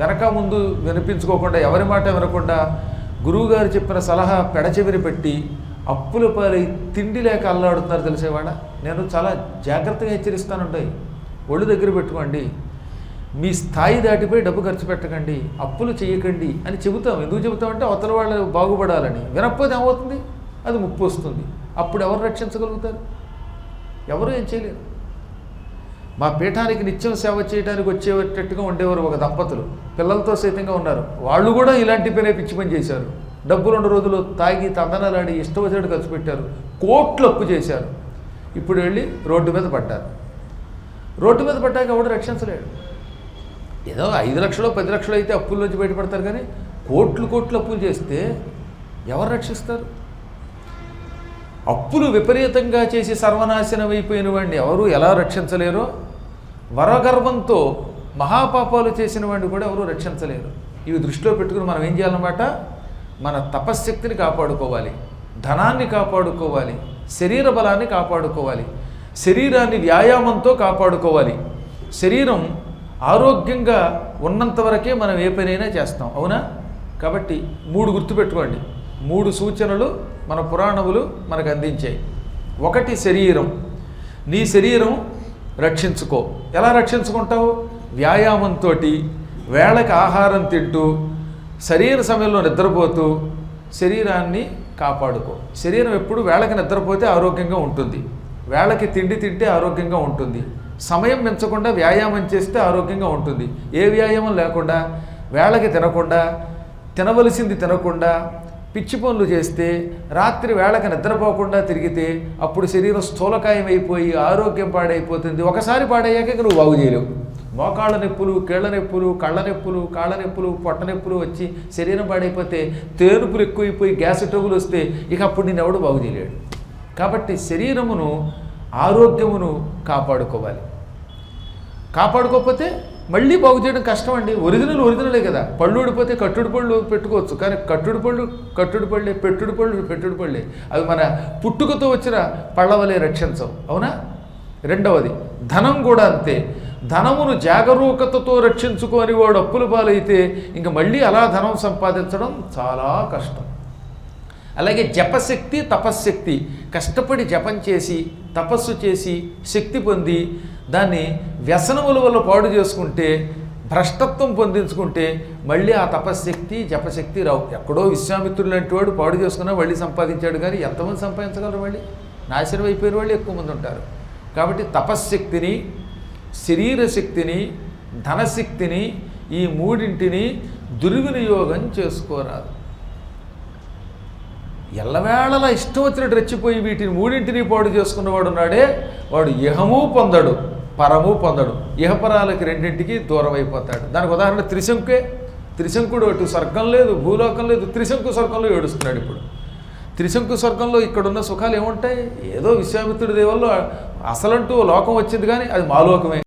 వెనక ముందు వినిపించుకోకుండా ఎవరి మాట వినకుండా గురువుగారు చెప్పిన సలహా పెడచెవిని పెట్టి అప్పుల పాలై తిండి లేక అల్లాడుతున్నారు తెలిసేవాడ. నేను చాలా జాగ్రత్తగా హెచ్చరిస్తానుంటాయి. ఒళ్ళు దగ్గర పెట్టుకోండి, మీ స్థాయి దాటిపోయి డబ్బు ఖర్చు పెట్టకండి, అప్పులు చేయకండి అని చెబుతాం. ఎందుకు చెబుతామంటే అవతల వాళ్ళు బాగుపడాలని. వినకపోతే ఏమవుతుంది, అది ముప్పు వస్తుంది. అప్పుడు ఎవరు రక్షించగలుగుతారు? ఎవరు ఏం చేయలేరు. మా పీఠానికి నిత్యం సేవ చేయడానికి వచ్చేటట్టుగా ఉండేవారు ఒక దంపతులు, పిల్లలతో సైతంగా ఉన్నారు. వాళ్ళు కూడా ఇలాంటి పనే పిచ్చి పని చేశారు. డబ్బులు 2 రోజులు తాగి తందనాలాడి ఇష్టం వచ్చినట్టు ఖర్చు పెట్టారు, కోట్లు అప్పు చేశారు. ఇప్పుడు వెళ్ళి రోడ్డు మీద పడ్డారు. రోడ్డు మీద పడ్డాక ఎవడు రక్షించలేడు. ఏదో 5 లక్షలు 10 లక్షలు అయితే అప్పుల నుంచి బయటపడతారు, కానీ కోట్లు అప్పులు చేస్తే ఎవరు రక్షిస్తారు? అప్పులు విపరీతంగా చేసి సర్వనాశనం అయిపోయిన వాడిని ఎవరు ఎలా రక్షించలేరో, వరగర్వంతో మహాపాపాలు చేసిన వాడిని కూడా ఎవరు రక్షించలేరు. ఇవి దృష్టిలో పెట్టుకుని మనం ఏం చేయాలన్నమాట, మన తపశ్శక్తిని కాపాడుకోవాలి, ధనాన్ని కాపాడుకోవాలి, శరీర బలాన్ని కాపాడుకోవాలి, శరీరాన్ని వ్యాయామంతో కాపాడుకోవాలి. శరీరం ఆరోగ్యంగా ఉన్నంత వరకే మనం ఏ పనైనా చేస్తాం, అవునా? కాబట్టి 3 గుర్తుపెట్టుకోండి. 3 సూచనలు మన పురాణములు మనకు అందించాయి. 1 శరీరం. నీ శరీరం రక్షించుకో. ఎలా రక్షించుకుంటావు? వ్యాయామంతో, వేళకి ఆహారం తింటూ, సరైన సమయంలో నిద్రపోతూ శరీరాన్ని కాపాడుకో. శరీరం ఎప్పుడు వేళకి నిద్రపోతే ఆరోగ్యంగా ఉంటుంది, వేళకి తిండి తింటే ఆరోగ్యంగా ఉంటుంది, సమయం మించకుండా వ్యాయామం చేస్తే ఆరోగ్యంగా ఉంటుంది. ఏ వ్యాయామం లేకుండా, వేళకి తినకుండా, తినవలసింది తినకుండా పిచ్చి పనులు చేస్తే, రాత్రి వేళకి నిద్రపోకుండా తిరిగితే అప్పుడు శరీరం స్థూలకాయం అయిపోయి ఆరోగ్యం పాడైపోతుంది. ఒకసారి పాడయ్యాక నువ్వు బాగు చేయలేవు. మోకాళ్ళ నొప్పులు, కీళ్ళ నొప్పులు, కళ్ళ నొప్పులు, కాళ్ళ నొప్పులు, పొట్ట నొప్పులు వచ్చి శరీరం పాడైపోతే, తేనుపులు ఎక్కువైపోయి గ్యాస్ ట్రబుల్ వస్తే ఇక అప్పుడు నేను ఎవడు బాగు చేయలేడు. కాబట్టి శరీరమును ఆరోగ్యమును కాపాడుకోవాలి. కాపాడుకోకపోతే మళ్ళీ బాగు చేయడం కష్టం అండి. ఒరిజినలే కదా. పళ్ళు ఊడిపోతే కట్టుడు పళ్ళు పెట్టుకోవచ్చు, కానీ కట్టుడు పళ్ళే, పెట్టుడు పళ్ళే. అవి మన పుట్టుకతో వచ్చిన పళ్ళ వలె రక్షించవు, అవునా? 2వది ధనం కూడా అంతే. ధనమును జాగరూకతతో రక్షించుకొని వాడు అప్పుల పాలైతే ఇంక మళ్ళీ అలా ధనం సంపాదించడం చాలా కష్టం. అలాగే జపశక్తి, తపశ్శక్తి. కష్టపడి జపం చేసి, తపస్సు చేసి, శక్తి పొంది దాన్ని వ్యసనముల వల్ల పాడు చేసుకుంటే, భ్రష్టత్వం పొందించుకుంటే మళ్ళీ ఆ తపశ్శక్తి, జపశక్తి రావు. ఎక్కడో విశ్వామిత్రుడు లాంటి వాడు పాడు చేసుకున్నా మళ్ళీ సంపాదించాడు, కానీ ఎంతమంది సంపాదించగలరు? మళ్ళీ నాశనం అయిపోయిన వాళ్ళు ఎక్కువ మంది ఉంటారు. కాబట్టి తపశ్శక్తిని, శరీరశక్తిని, ధనశక్తిని, ఈ 3ంటిని దుర్వినియోగం చేసుకోరాదు. ఎల్లవేళలా ఇష్టం వచ్చినట్టు రెచ్చిపోయి వీటిని 3ంటిని పాడు చేసుకున్నవాడు ఉన్నాడే, వాడు ఇహము పొందడు, పరము పొందడు. ఇహపరాలకి 2ంటికి దూరం అయిపోతాడు. దానికి ఉదాహరణ త్రిశంకే. త్రిశంకుడు అటు స్వర్గం లేదు, భూలోకం లేదు, త్రిశంకు స్వర్గంలో ఏడుస్తున్నాడు. ఇప్పుడు త్రిశంకు స్వర్గంలో ఇక్కడున్న సుఖాలు ఏముంటాయి? ఏదో విశ్వామిత్రుడి దేవుల్లో అసలంటూ లోకం వచ్చింది, కానీ అది మాలోకమే.